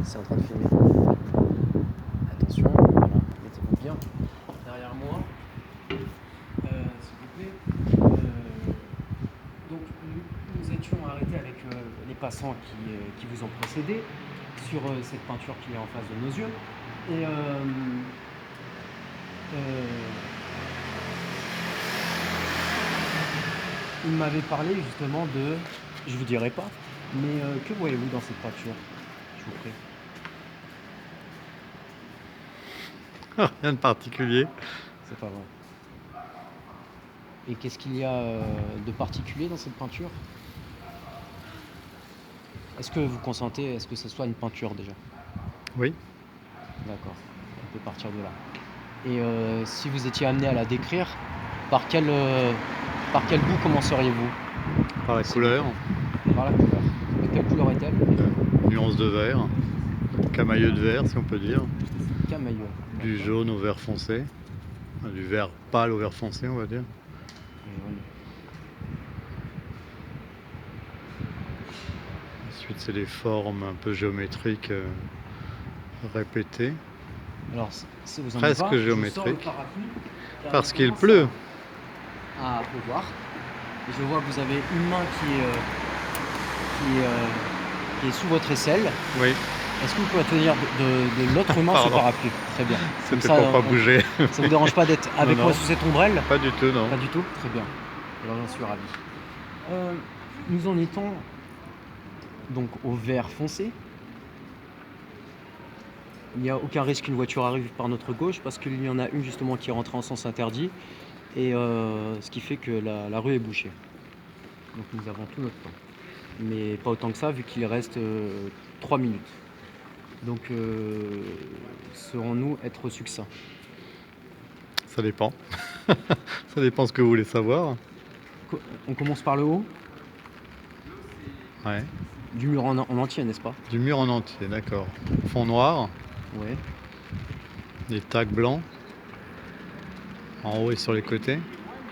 C'est en train de filmer. Attention, voilà, mettez-vous bien derrière moi, s'il vous plaît. Donc nous étions arrêtés avec les passants qui vous ont précédé sur cette peinture qui est en face de nos yeux. Et il m'avait parlé justement de, je vous dirai pas, mais que voyez-vous dans cette peinture, je vous prie? Rien de particulier. C'est pas vrai. Et qu'est-ce qu'il y a de particulier dans cette peinture? Est-ce que vous consentez, est-ce que ce soit une peinture déjà? Oui. D'accord, on peut partir de là. Et si vous étiez amené à la décrire, par quel bout commenceriez-vous? Par la couleur, Par la couleur. De quelle couleur est-elle? nuance de vert, camailleux de vert si on peut dire, Camailleux. du jaune au vert foncé, du vert pâle au vert foncé on va dire. Ensuite c'est des formes un peu géométriques répétées. Alors, si vous en Presque pas, géométriques. Parce qu'il pleut. À pleuvoir. Et je vois que vous avez une main qui est sous votre aisselle. Oui. Est-ce que vous pouvez tenir de l'autre main ce parapluie? Très bien. C'était pour pas bouger. Ça vous dérange pas d'être avec moi sous cette ombrelle? Pas du tout, non. Pas du tout? Très bien. Alors j'en suis ravi. Nous en étions donc au vert foncé. Il n'y a aucun risque qu'une voiture arrive par notre gauche parce qu'il y en a une justement qui est rentrée en sens interdit et ce qui fait que la rue est bouchée. Donc nous avons tout notre temps. Mais pas autant que ça vu qu'il reste 3 minutes. Donc saurons-nous être succincts? Ça dépend. Ça dépend ce que vous voulez savoir. On commence par le haut? Ouais. Du mur en entier, n'est-ce pas? Du mur en entier, d'accord. Fond noir. Ouais. Des tags blancs. En haut et sur les côtés.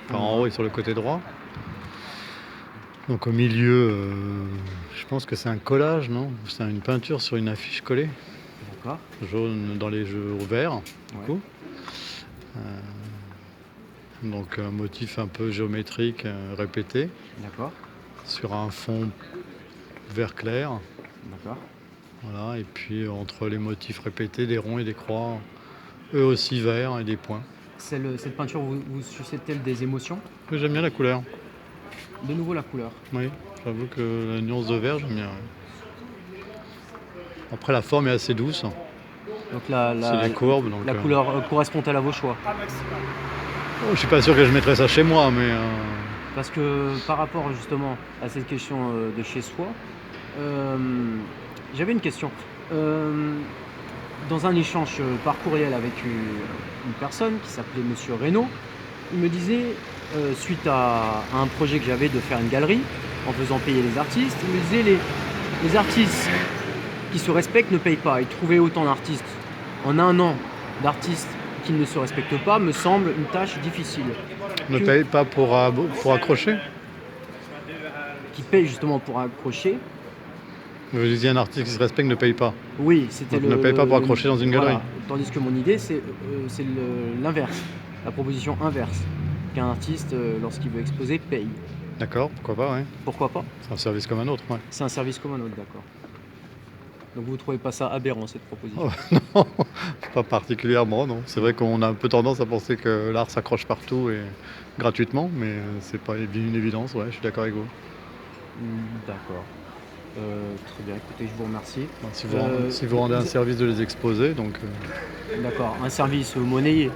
Enfin, en haut et sur le côté droit. Donc au milieu, je pense que c'est un collage, non? C'est une peinture sur une affiche collée. D'accord. Jaune dans les jeux au vert, du Ouais. coup. Donc un motif un peu géométrique répété. D'accord. Sur un fond vert clair. D'accord. Voilà, et puis entre les motifs répétés, des ronds et des croix, eux aussi verts et des points. Cette peinture vous suscite-t-elle des émotions? Oui, j'aime bien la couleur. De nouveau la couleur. Oui, j'avoue que la nuance de vert, j'aime bien. Ouais. Après, la forme est assez douce. Donc C'est des courbes. Donc, la couleur correspond-elle à vos choix? Je suis pas sûr que je mettrais ça chez moi, mais... Parce que par rapport justement à cette question de chez soi, j'avais une question. Dans un échange par courriel avec une personne qui s'appelait Monsieur Reynaud, il me disait, suite à un projet que j'avais de faire une galerie, en faisant payer les artistes, il me disait les artistes qui se respectent ne payent pas. Et trouver autant d'artistes en un an d'artistes qui ne se respectent pas me semble une tâche difficile. Ne paye pas pour accrocher? Qui paye justement pour accrocher. Vous disiez un artiste qui se respecte ne paye pas. Oui, c'était ne paye pas pour accrocher dans une galerie. Voilà. Tandis que mon idée, c'est l'inverse, la proposition inverse. Qu'un artiste, lorsqu'il veut exposer, paye. D'accord, pourquoi pas, oui. Pourquoi pas? C'est un service comme un autre, ouais. C'est un service comme un autre, d'accord. Donc vous ne trouvez pas ça aberrant, cette proposition? Non, pas particulièrement, non. C'est vrai qu'on a un peu tendance à penser que l'art s'accroche partout et gratuitement, mais c'est pas une évidence, ouais, je suis d'accord avec vous. D'accord. Très bien, écoutez, je vous remercie. Si vous rendez un service de les exposer, donc... D'accord, un service monnayé.